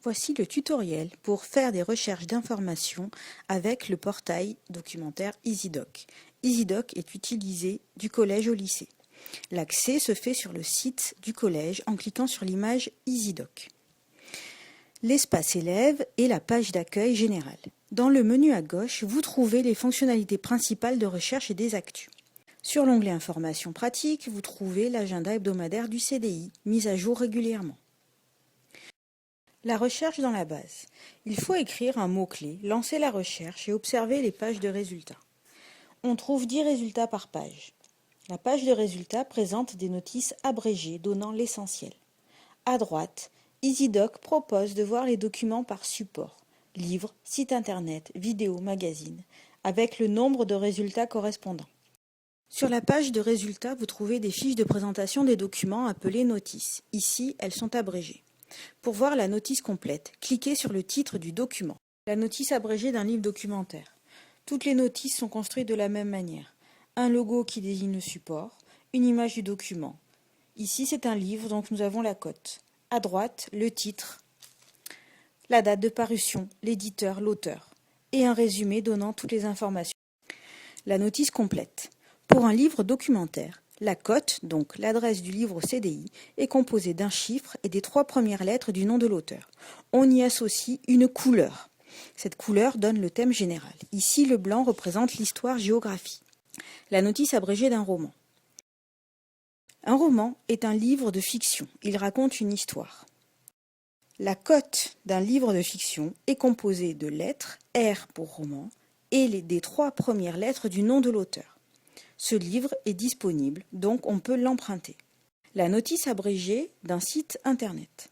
Voici le tutoriel pour faire des recherches d'informations avec le portail documentaire EasyDoc. EasyDoc est utilisé du collège au lycée. L'accès se fait sur le site du collège en cliquant sur l'image EasyDoc. L'espace élève est la page d'accueil générale. Dans le menu à gauche, vous trouvez les fonctionnalités principales de recherche et des actus. Sur l'onglet Informations pratiques, vous trouvez l'agenda hebdomadaire du CDI, mis à jour régulièrement. La recherche dans la base. Il faut écrire un mot-clé, lancer la recherche et observer les pages de résultats. On trouve 10 résultats par page. La page de résultats présente des notices abrégées donnant l'essentiel. À droite, EasyDoc propose de voir les documents par support, livres, site internet, vidéos, magazines, avec le nombre de résultats correspondants. Sur la page de résultats, vous trouvez des fiches de présentation des documents appelées notices. Ici, elles sont abrégées. Pour voir la notice complète, cliquez sur le titre du document. La notice abrégée d'un livre documentaire. Toutes les notices sont construites de la même manière. Un logo qui désigne le support, une image du document. Ici, c'est un livre, donc nous avons la cote. À droite, le titre, la date de parution, l'éditeur, l'auteur, et un résumé donnant toutes les informations. La notice complète. Pour un livre documentaire, la cote, donc l'adresse du livre au CDI, est composée d'un chiffre et des 3 premières lettres du nom de l'auteur. On y associe une couleur. Cette couleur donne le thème général. Ici, le blanc représente l'histoire-géographie. La notice abrégée d'un roman. Un roman est un livre de fiction. Il raconte une histoire. La cote d'un livre de fiction est composée de lettres, R pour roman, et des 3 premières lettres du nom de l'auteur. Ce livre est disponible, donc on peut l'emprunter. La notice abrégée d'un site Internet.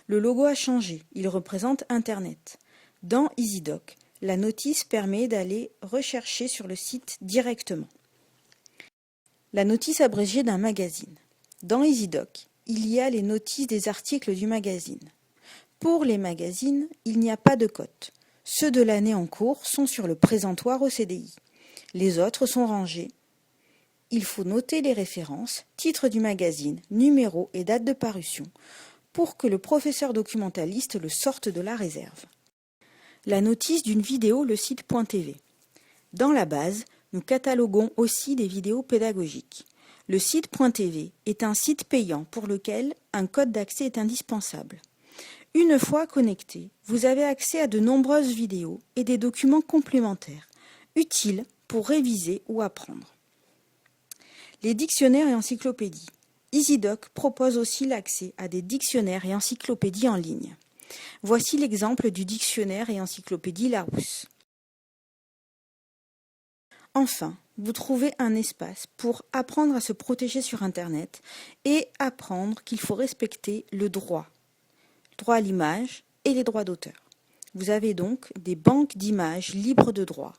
Le logo a changé, il représente Internet. Dans EasyDoc, la notice permet d'aller rechercher sur le site directement. La notice abrégée d'un magazine. Dans EasyDoc, il y a les notices des articles du magazine. Pour les magazines, il n'y a pas de cote. Ceux de l'année en cours sont sur le présentoir au CDI. Les autres sont rangés. Il faut noter les références, titre du magazine, numéro et date de parution, pour que le professeur documentaliste le sorte de la réserve. La notice d'une vidéo, le site .tv. Dans la base, nous cataloguons aussi des vidéos pédagogiques. Le site .tv est un site payant pour lequel un code d'accès est indispensable. Une fois connecté, vous avez accès à de nombreuses vidéos et des documents complémentaires, utiles pour réviser ou apprendre. Les dictionnaires et encyclopédies. EasyDoc propose aussi l'accès à des dictionnaires et encyclopédies en ligne. Voici l'exemple du dictionnaire et encyclopédie Larousse. Enfin, vous trouvez un espace pour apprendre à se protéger sur Internet et apprendre qu'il faut respecter le droit à l'image et les droits d'auteur. Vous avez donc des banques d'images libres de droit